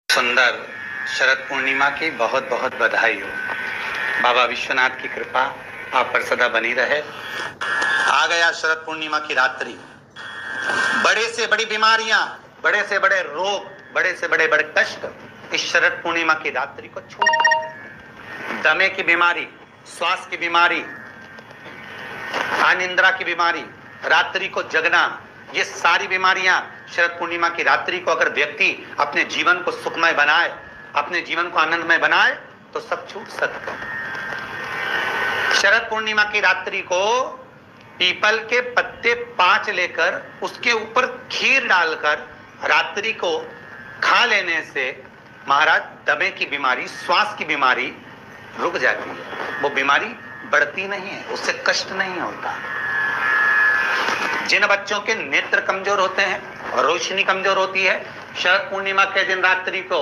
सुंदर शरद पूर्णिमा की बहुत बहुत बधाई हो। बाबा विश्वनाथ की कृपा आप पर सदा बनी रहे। आ गया शरद पूर्णिमा की रात्रि। बड़े से बड़ी बीमारियां, बड़े से बड़े रोग, बड़े से बड़े बड़े कष्ट इस शरद पूर्णिमा की रात्रि को छू। दमे की बीमारी, श्वास की बीमारी, अनिद्रा की बीमारी, रात्रि को जगना, ये सारी बीमारियां शरद पूर्णिमा की रात्रि को अगर व्यक्ति अपने जीवन को सुखमय बनाए, अपने जीवन को आनंदमय बनाए तो सब छूट सकता है। शरद पूर्णिमा की रात्रि को पीपल के पत्ते 5 लेकर उसके ऊपर खीर डालकर रात्रि को खा लेने से महाराज दमे की बीमारी, श्वास की बीमारी रुक जाती है। वो बीमारी बढ़ती नहीं है, उससे कष्ट नहीं होता। जिन बच्चों के नेत्र कमजोर होते हैं और रोशनी कमजोर होती है, शरद पूर्णिमा के दिन रात्रि को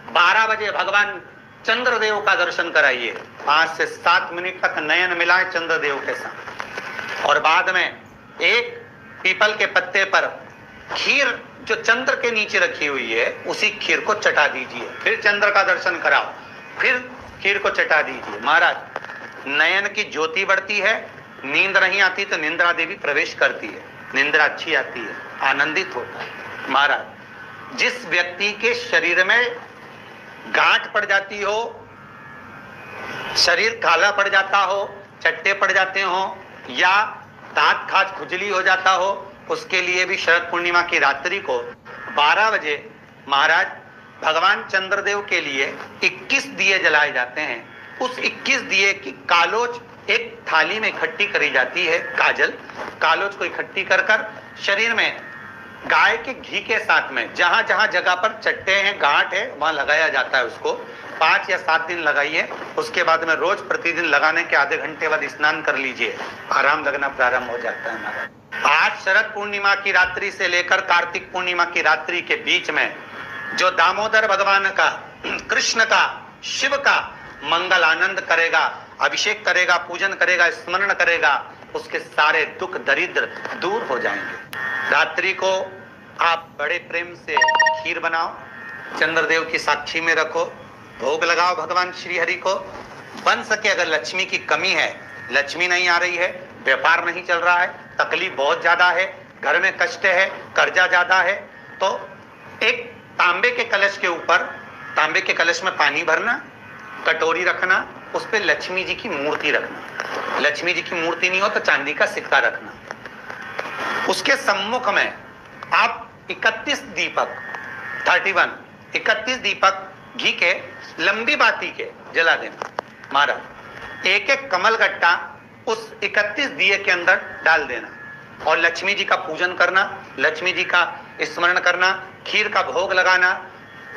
12 बजे भगवान चंद्रदेव का दर्शन कराइए। 5 से 7 मिनट तक नयन मिलाए चंद्रदेव के साथ और बाद में एक पीपल के पत्ते पर खीर जो चंद्र के नीचे रखी हुई है उसी खीर को चटा दीजिए। फिर चंद्र का दर्शन कराओ, फिर खीर को चटा दीजिए। महाराज नयन की ज्योति बढ़ती है, नींद नहीं आती तो निंद्रा देवी प्रवेश करती है, निंद्रा अच्छी आती है, आनंदित होता है। महाराज जिस व्यक्ति के शरीर में गांठ पड़ जाती हो, शरीर काला पड़ जाता हो, चट्टे पड़ जाते हो या दांत खाज खुजली हो जाता हो, उसके लिए भी शरद पूर्णिमा की रात्रि को 12 बजे महाराज भगवान चंद्रदेव के लिए 21 दिए जलाए जाते हैं। उस 21 दिए की कालोज एक थाली में इकट्ठी करी जाती है। कालोज को इकट्ठी कर कर शरीर में गाय के घी के साथ में जहां जहां जगह पर चट्टे हैं, गांठ है, वहां लगाया जाता है। उसको 5 या 7 दिन लगाइए। उसके बाद में रोज प्रतिदिन लगाने के आधे घंटे बाद स्नान कर लीजिए, आराम लगना प्रारंभ हो जाता है। हमारा आज शरद पूर्णिमा की रात्रि से लेकर कार्तिक पूर्णिमा की रात्रि के बीच में जो दामोदर भगवान का, कृष्ण का, शिव का मंगल आनंद करेगा, अभिषेक करेगा, पूजन करेगा, स्मरण करेगा, उसके सारे दुख दरिद्र दूर हो जाएंगे। रात्रि को आप बड़े प्रेम से खीर बनाओ, चंद्रदेव की साक्षी में रखो, भोग लगाओ भगवान श्री हरि को। बन सके अगर लक्ष्मी की कमी है, लक्ष्मी नहीं आ रही है, व्यापार नहीं चल रहा है, तकलीफ बहुत ज्यादा है, घर में कष्ट है, कर्जा ज्यादा है, तो एक तांबे के कलश के ऊपर, तांबे के कलश में पानी भरना, कटोरी रखना, उस पे लक्ष्मी जी की मूर्ति रखना। लक्ष्मी जी की मूर्ति नहीं हो तो चांदी का सिक्का रखना। उसके सम्मुख में आप 31 दीपक 31 दीपक घी के लंबी बाती के जला देना। महाराज एक एक कमल गट्टा उस 31 दिए के अंदर डाल देना और लक्ष्मी जी का पूजन करना, लक्ष्मी जी का स्मरण करना, खीर का भोग लगाना,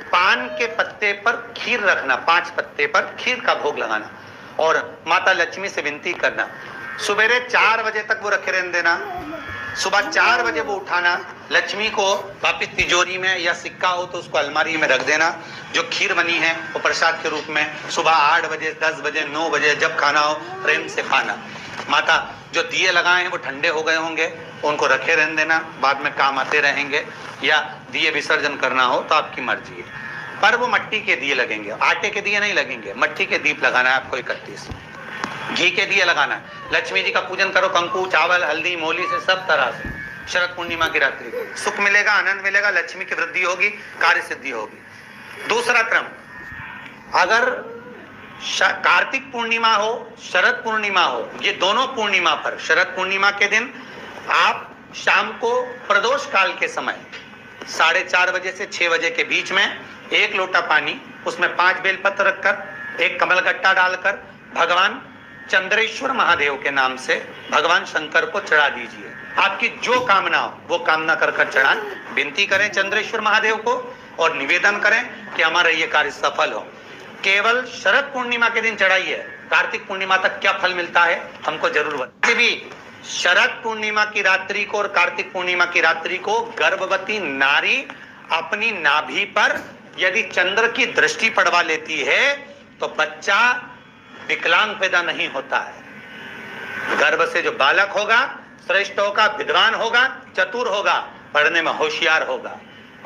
पान के पत्ते पर खीर रखना, 5 पत्ते पर खीर का भोग लगाना और माता लक्ष्मी से विनती करना। सुबेरे 4 बजे तक वो रखे रहने देना, सुबह 4 बजे वो उठाना, लक्ष्मी को वापिस तिजोरी में या सिक्का हो तो उसको अलमारी में रख देना। जो खीर बनी है वो प्रसाद के रूप में सुबह 8 बजे, 10 बजे, 9 बजे जब खाना हो प्रेम से खाना। माता जो दिए लगाए हैं वो ठंडे हो गए होंगे, उनको रखे रहने देना, बाद में काम आते रहेंगे, या दिए विसर्जन करना हो तो आपकी मर्जी है। पर वो मट्टी के दिए लगेंगे, आटे के दिए नहीं लगेंगे, मट्टी के दीप लगाना है आपको 31। घी के दिए लगाना है। लक्ष्मी जी का पूजन करो, कंकु, चावल, हल्दी, मोली से, सब तरह से। शरद पूर्णिमा की रात्रि को सुख मिलेगा, आनंद मिलेगा, लक्ष्मी की वृद्धि होगी, कार्य सिद्धि होगी। दूसरा क्रम, अगर कार्तिक पूर्णिमा हो, शरद पूर्णिमा हो, ये दोनों पूर्णिमा पर, शरद पूर्णिमा के दिन आप शाम को प्रदोष काल के समय 4:30 बजे से 6 बजे के बीच में 1 लोटा पानी, उसमें 5 बेलपत्र रखकर, 1 कमल गट्टा डालकर भगवान चंद्रेश्वर महादेव के नाम से भगवान शंकर को चढ़ा दीजिए। आपकी जो कामना हो वो कामना कर कर चढ़ाएं, विनती करें चंद्रेश्वर महादेव को और निवेदन करें कि हमारा ये कार्य सफल हो। केवल शरद पूर्णिमा के दिन चढ़ाइए, कार्तिक पूर्णिमा तक क्या फल मिलता है हमको जरूर बताइए। भी शरद पूर्णिमा की रात्रि को और कार्तिक पूर्णिमा की रात्रि को गर्भवती नारी अपनी नाभि पर यदि चंद्र की दृष्टि पड़वा लेती है तो बच्चा विकलांग पैदा नहीं होता है। गर्भ से जो बालक होगा श्रेष्ठ होगा, विद्वान होगा, चतुर होगा, पढ़ने में होशियार होगा,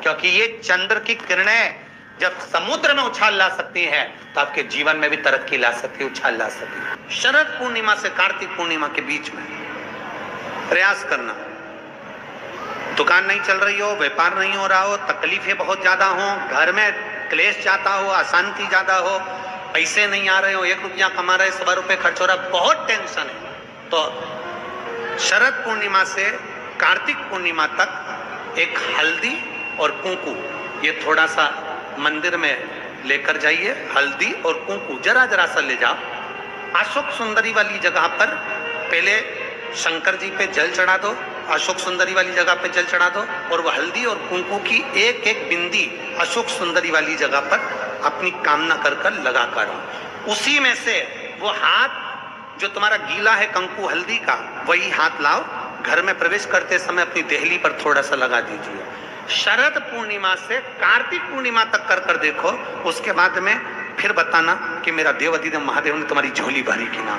क्योंकि ये चंद्र की किरणें जब समुद्र में उछाल ला सकती हैं तो आपके जीवन में भी तरक्की ला सकती है, उछाल ला सकती है। शरद पूर्णिमा से कार्तिक पूर्णिमा के बीच में प्रयास करना। दुकान नहीं चल रही हो, व्यापार नहीं हो रहा हो, तकलीफें बहुत ज्यादा हो, घर में क्लेश जाता हो, अशांति ज्यादा हो, पैसे नहीं आ रहे हो, 1 रुपया कमा रहे 100 रुपये खर्च हो रहा है, बहुत टेंशन है, तो शरद पूर्णिमा से कार्तिक पूर्णिमा तक एक हल्दी और कुंकू ये थोड़ा सा मंदिर में लेकर जाइए। हल्दी और कुंकू जरा जरा सा ले जाओ, अशोक सुंदरी वाली जगह पर पहले शंकर जी पे जल चढ़ा दो, अशोक सुंदरी वाली जगह पे जल चढ़ा दो, और वो हल्दी और कुंकू की एक एक बिंदी अशोक सुंदरी वाली जगह पर अपनी कामना कर कर लगा कर, उसी में से वो हाथ जो तुम्हारा गीला है कंकु हल्दी का, वही हाथ लाओ, घर में प्रवेश करते समय अपनी देहली पर थोड़ा सा लगा दीजिए। शरद पूर्णिमा से कार्तिक पूर्णिमा तक कर कर देखो, उसके बाद में फिर बताना कि मेरा देव अधिदेव महादेव ने तुम्हारी झोली भरी कि ना।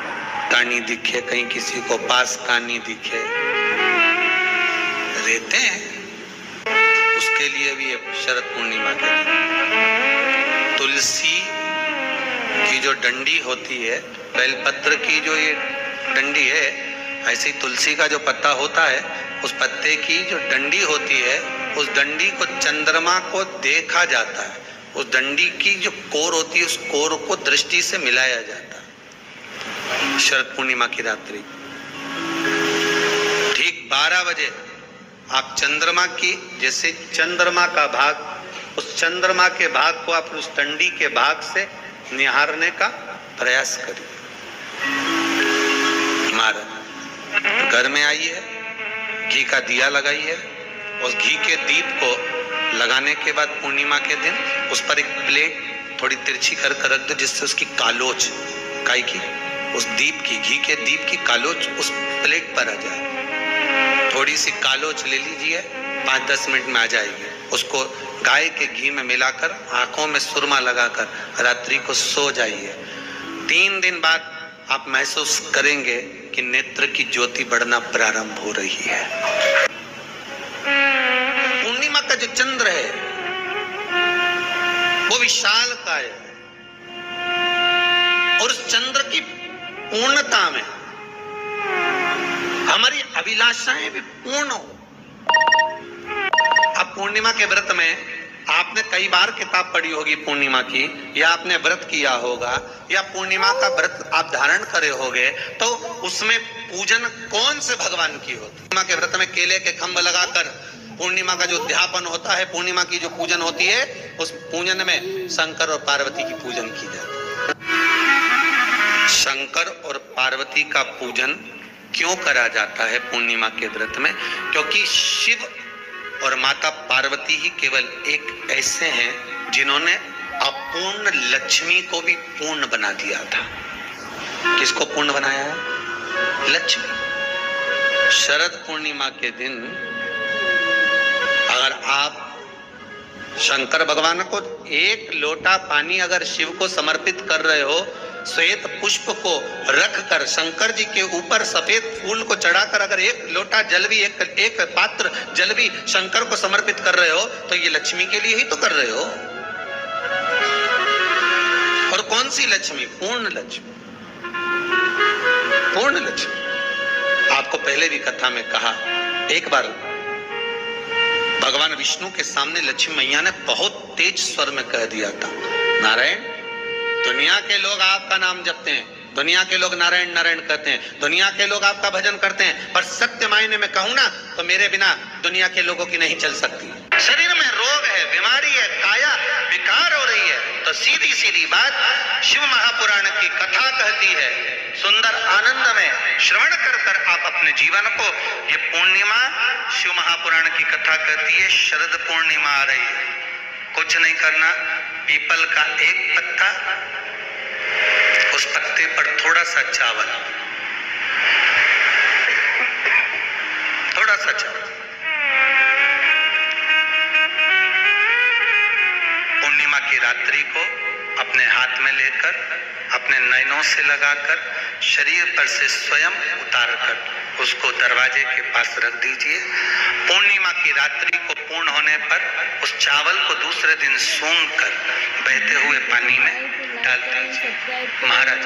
कानी दिखे कहीं किसी को पास कानी दिखे, रहते हैं उसके लिए भी शरद पूर्णिमा के दिन तुलसी की जो डंडी होती है, बेलपत्र की जो ये डंडी है, ऐसे ही तुलसी का जो पत्ता होता है, उस पत्ते की जो डंडी होती है, उस डंडी को चंद्रमा को देखा जाता है, उस डंडी की जो कोर होती है उस कोर को दृष्टि से मिलाया जाता है। शरद पूर्णिमा की रात्रि ठीक 12 बजे आप चंद्रमा की, जैसे चंद्रमा का भाग, उस चंद्रमा के भाग को आप उस डंडी के भाग से निहारने का प्रयास करिए। हमारा घर में आइए, घी का दिया लगाइए, उस घी के दीप को लगाने के बाद पूर्णिमा के दिन उस पर एक प्लेट थोड़ी तिरछी कर कर रख दो, जिससे उसकी कालोच गाय की, उस दीप की, घी के दीप की कालोच उस प्लेट पर आ जाए। थोड़ी सी कालोच ले लीजिए, 5-10 मिनट में आ जाएगी। उसको गाय के घी में मिलाकर आंखों में सुरमा लगाकर रात्रि को सो जाइए। 3 दिन बाद आप महसूस करेंगे कि नेत्र की ज्योति बढ़ना प्रारंभ हो रही है। पूर्णिमा का जो चंद्र है वो विशाल का है, और उस चंद्र की पूर्णता में हमारी अभिलाषाएं भी पूर्ण हो। अब पूर्णिमा के व्रत में आपने कई बार किताब पढ़ी होगी पूर्णिमा की, या आपने व्रत किया होगा, या पूर्णिमा का व्रत आप धारण करे होगे, तो उसमें पूजन कौन से भगवान की होती? पूर्णिमा के व्रत में केले के खंभ लगाकर पूर्णिमा का जो अध्यापन होता है, पूर्णिमा की जो पूजन होती है, उस पूजन में शंकर और पार्वती की पूजन की जाती है। शंकर और पार्वती का पूजन क्यों करा जाता है पूर्णिमा के व्रत में? क्योंकि शिव और माता पार्वती ही केवल एक ऐसे हैं जिन्होंने अपूर्ण लक्ष्मी को भी पूर्ण बना दिया था। किसको पूर्ण बनाया है? लक्ष्मी। शरद पूर्णिमा के दिन अगर आप शंकर भगवान को 1 लोटा पानी अगर शिव को समर्पित कर रहे हो, श्वेत पुष्प को रखकर शंकर जी के ऊपर सफेद फूल को चढ़ाकर अगर 1 लोटा जल भी, एक पात्र जल भी शंकर को समर्पित कर रहे हो, तो ये लक्ष्मी के लिए ही तो कर रहे हो। और कौन सी लक्ष्मी? पूर्ण लक्ष्मी। पूर्ण लक्ष्मी। आपको पहले भी कथा में कहा, एक बार भगवान विष्णु के सामने लक्ष्मी मैया ने बहुत तेज स्वर में कह दिया था, नारायण, दुनिया के लोग आपका नाम जपते हैं, दुनिया के लोग नारायण नारायण कहते हैं, दुनिया के लोग आपका भजन करते हैं, पर सत्य मायने में कहूं ना तो मेरे बिना दुनिया के लोगों की नहीं चल सकती। शरीर में रोग है, बीमारी है, काया विकार हो रही है, तो सीधी सीधी बात शिव महापुराण की कथा कहती है, सुंदर आनंद में श्रवण कर कर आप अपने जीवन को, ये पूर्णिमा शिव महापुराण की कथा कहती है, शरद पूर्णिमा आ रही है, कुछ नहीं करना, पीपल का एक पत्ता, उस पत्ते पर थोड़ा सा चावल, थोड़ा सा चावल, पूर्णिमा की रात्रि को अपने हाथ में लेकर, अपने नयनों से लगाकर, शरीर पर से स्वयं उतारकर उसको दरवाजे के पास रख दीजिए। पूर्णिमा की रात्रि को पूर्ण होने पर उस चावल को दूसरे दिन सून कर बहते हुए पानी में डाल दीजिए। महाराज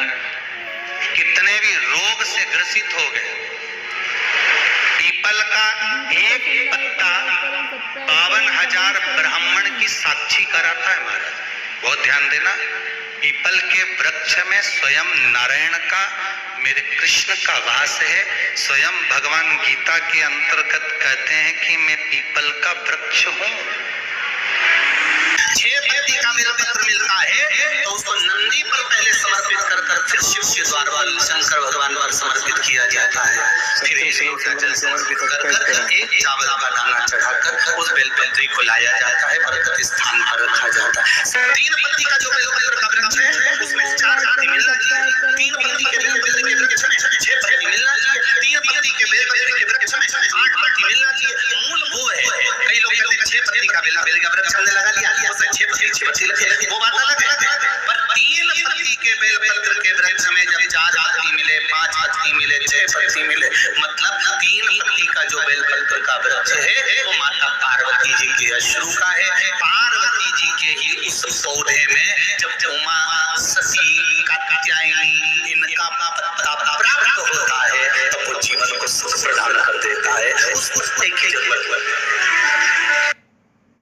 कितने भी रोग से ग्रसित हो गए, पीपल का एक पत्ता 52,000 ब्राह्मण की साक्षी कराता है। महाराज बहुत ध्यान देना, पीपल के वृक्ष में स्वयं नारायण का, मेरे कृष्ण का वास है। स्वयं भगवान गीता के अंतर्गत कहते हैं कि मैं पीपल का वृक्ष हूं। 6 पत्ती का मेरा पत्र मिलता है तो उसको नंदी पर पहले समर्पित कर फिर शिव के द्वार वाले शंकर भगवान पर समर्पित किया जाता है। फिर एक चावल का दाना चढ़ाकर उस बेलपत्री को लाया जाता है, बरकत स्थान पर रखा जाता है। 3 पत्ती का जो बेलपत्र का वृक्ष है उसमें 4 पत्ती मिलना चाहिए। 3 पत्ती के बेलपत्र के वृक्ष में 6 पत्ती मिलना चाहिए। 3 पत्ती के बेलपत्र के वृक्ष में 8 पत्ती मिलना चाहिए। मूल वो है, कई लोग कहते हैं 6 पत्ती का बेल का वृक्ष हमने लगा लिया, उसमें 6 पत्ती लगे, वो बात अलग है। पर 3 पत्ती के बेलपत्र के वृक्ष में